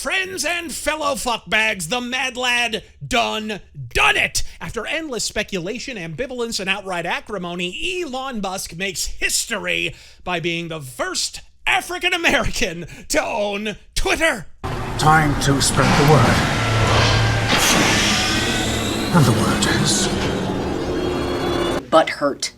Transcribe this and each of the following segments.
Friends and fellow fuckbags, the Mad Lad done it! After endless speculation, ambivalence, and outright acrimony, Elon Musk makes history by being the first African American to own Twitter. Time to spread the word. And the word is... butthurt.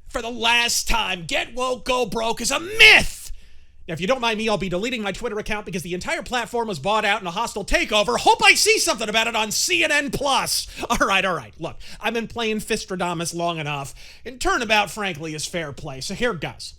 For the last time, get woke, go broke is a myth! Now, if you don't mind me, I'll be deleting my Twitter account because the entire platform was bought out in a hostile takeover. Hope I see something about it on CNN+. All right. Look, I've been playing Fistradamus long enough, and turnabout, frankly, is fair play, so here goes.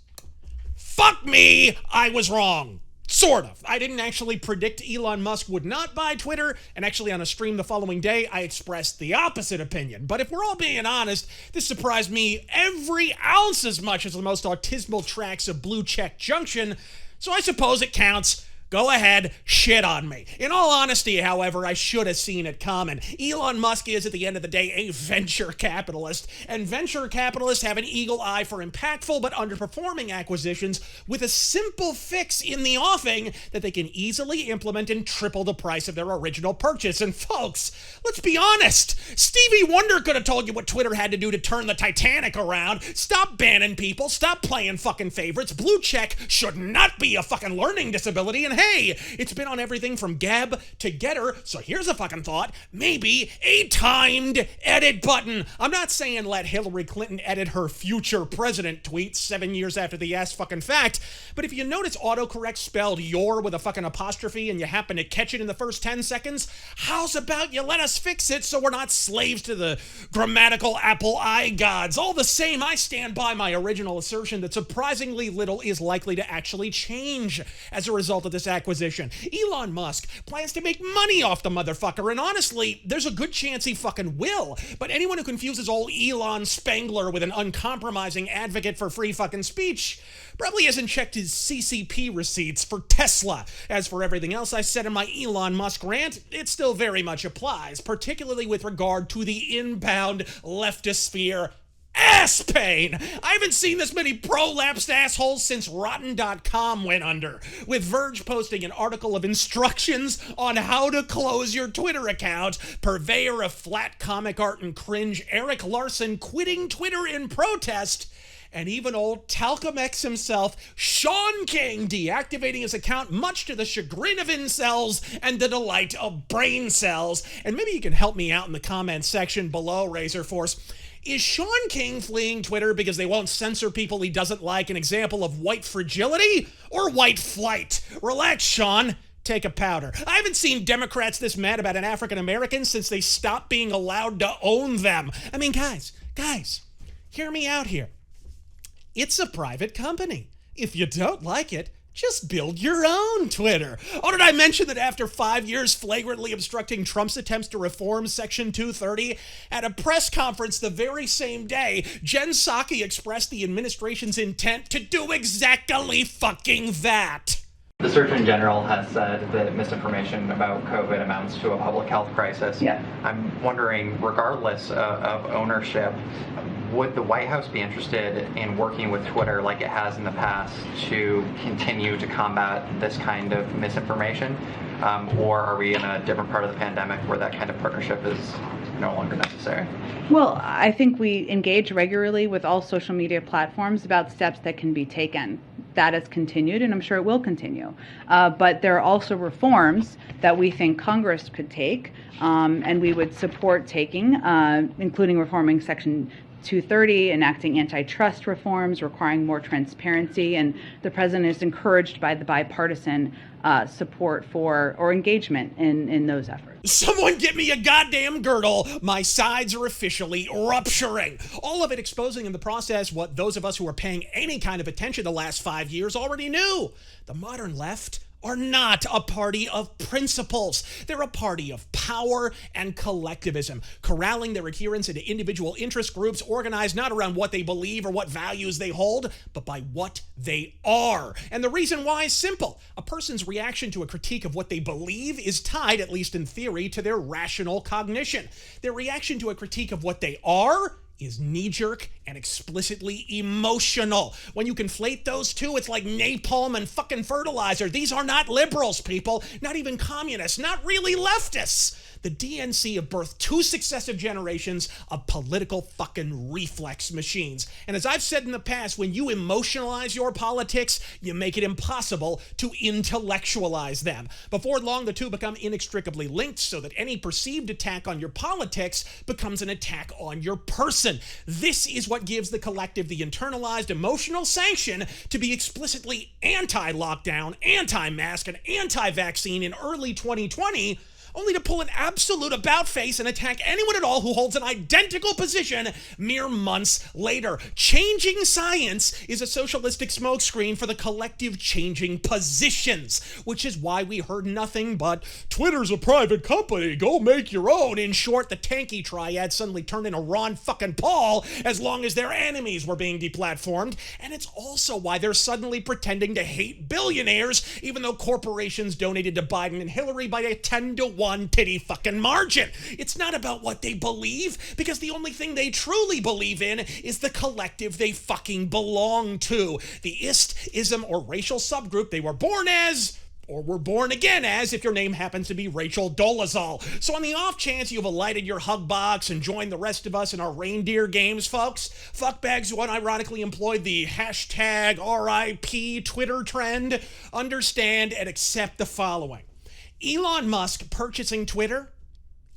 Fuck me, I was wrong. Sort of. I didn't actually predict Elon Musk would not buy Twitter, and actually on a stream the following day, I expressed the opposite opinion. But if we're all being honest, this surprised me every ounce as much as the most autismal tracks of Blue Check Junction, so I suppose it counts. Go ahead, shit on me. In all honesty, however, I should have seen it coming. Elon Musk is, at the end of the day, a venture capitalist, and venture capitalists have an eagle eye for impactful but underperforming acquisitions with a simple fix in the offing that they can easily implement and triple the price of their original purchase. And folks, let's be honest, Stevie Wonder could have told you what Twitter had to do to turn the Titanic around. Stop banning people, stop playing fucking favorites. Blue Check should not be a fucking learning disability, and hey, it's been on everything from Gab to Getter, so here's a fucking thought. Maybe a timed edit button. I'm not saying let Hillary Clinton edit her future president tweets 7 years after the ass fucking fact, but if you notice autocorrect spelled your with a fucking apostrophe and you happen to catch it in the first 10 seconds, how's about you let us fix it so we're not slaves to the grammatical Apple I gods? All the same, I stand by my original assertion that surprisingly little is likely to actually change as a result of this acquisition. Elon Musk plans to make money off the motherfucker, and honestly, there's a good chance he fucking will. But anyone who confuses old Elon Spangler with an uncompromising advocate for free fucking speech probably hasn't checked his CCP receipts for Tesla. As for everything else I said in my Elon Musk rant, it still very much applies, particularly with regard to the inbound leftist sphere ass pain. I haven't seen this many prolapsed assholes since Rotten.com went under, with Verge posting an article of instructions on how to close your Twitter account, purveyor of flat comic art and cringe Eric Larson quitting Twitter in protest, and even old Talcum X himself, Sean King, deactivating his account much to the chagrin of incels and the delight of brain cells. And maybe you can help me out in the comments section below, Razor Force. Is Sean King fleeing Twitter because they won't censor people he doesn't like, an example of white fragility or white flight? Relax, Sean. Take a powder. I haven't seen Democrats this mad about an African American since they stopped being allowed to own them. I mean, guys, hear me out here. It's a private company. If you don't like it, just build your own Twitter. Oh, did I mention that after 5 years flagrantly obstructing Trump's attempts to reform Section 230, at a press conference the very same day, Jen Psaki expressed the administration's intent to do exactly fucking that. The Surgeon General has said that misinformation about COVID amounts to a public health crisis. Yeah. I'm wondering, regardless of ownership, would the White House be interested in working with Twitter like it has in the past to continue to combat this kind of misinformation? Or are we in a different part of the pandemic where that kind of partnership is no longer necessary? Well, I think we engage regularly with all social media platforms about steps that can be taken. That has continued, and I'm sure it will continue. But there are also reforms that we think Congress could take, and we would support taking, including reforming Section 230, enacting antitrust reforms, requiring more transparency, and the president is encouraged by the bipartisan support for or engagement in those efforts. Someone get me a goddamn girdle. My sides are officially rupturing. All of it exposing in the process what those of us who were paying any kind of attention the last 5 years already knew. The modern left are not a party of principles. They're a party of power and collectivism, corralling their adherents into individual interest groups organized not around what they believe or what values they hold, but by what they are. And the reason why is simple. A person's reaction to a critique of what they believe is tied, at least in theory, to their rational cognition. Their reaction to a critique of what they are is knee-jerk and explicitly emotional. When you conflate those two, it's like napalm and fucking fertilizer. These are not liberals, people. Not even communists. Not really leftists. The DNC have birthed two successive generations of political fucking reflex machines. And as I've said in the past, when you emotionalize your politics, you make it impossible to intellectualize them. Before long, the two become inextricably linked so that any perceived attack on your politics becomes an attack on your person. This is what gives the collective the internalized emotional sanction to be explicitly anti-lockdown, anti-mask, and anti-vaccine in early 2020, only to pull an absolute about-face and attack anyone at all who holds an identical position mere months later. Changing science is a socialistic smokescreen for the collective changing positions, which is why we heard nothing but, Twitter's a private company, go make your own. In short, the tanky triad suddenly turned into Ron fucking Paul as long as their enemies were being deplatformed. And it's also why they're suddenly pretending to hate billionaires, even though corporations donated to Biden and Hillary by a 10-to-1 titty fucking margin. It's not about what they believe, because the only thing they truly believe in is the collective they fucking belong to. The ism or racial subgroup they were born as, or were born again as, if your name happens to be Rachel Dolezal. So on the off chance you've alighted your hug box and joined the rest of us in our reindeer games, folks, fuckbags who unironically employed the hashtag RIP Twitter trend, understand and accept the following. Elon Musk purchasing Twitter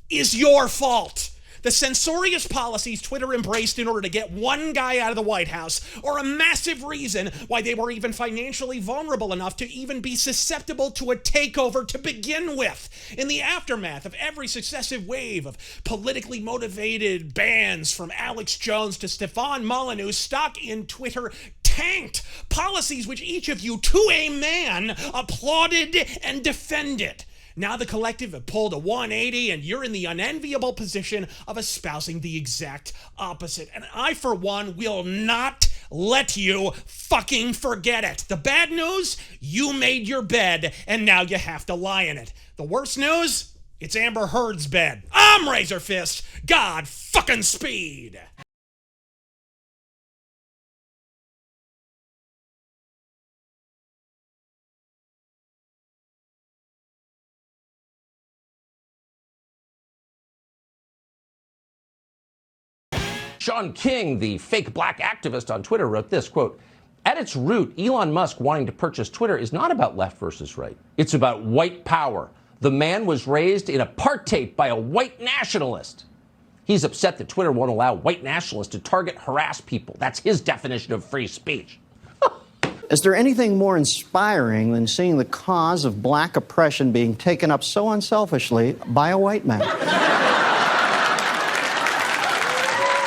is your fault. The censorious policies Twitter embraced in order to get one guy out of the White House are a massive reason why they were even financially vulnerable enough to even be susceptible to a takeover to begin with. In the aftermath of every successive wave of politically motivated bans from Alex Jones to Stefan Molyneux, stock in Twitter tanked, policies which each of you, to a man, applauded and defended. Now the collective have pulled a 180 and you're in the unenviable position of espousing the exact opposite. And I, for one, will not let you fucking forget it. The bad news, you made your bed and now you have to lie in it. The worst news, it's Amber Heard's bed. I'm Razor Fist. God fucking speed. Sean King, the fake black activist on Twitter, wrote this, quote, at its root, Elon Musk wanting to purchase Twitter is not about left versus right. It's about white power. The man was raised in apartheid by a white nationalist. He's upset that Twitter won't allow white nationalists to target, harass people. That's his definition of free speech. Is there anything more inspiring than seeing the cause of black oppression being taken up so unselfishly by a white man?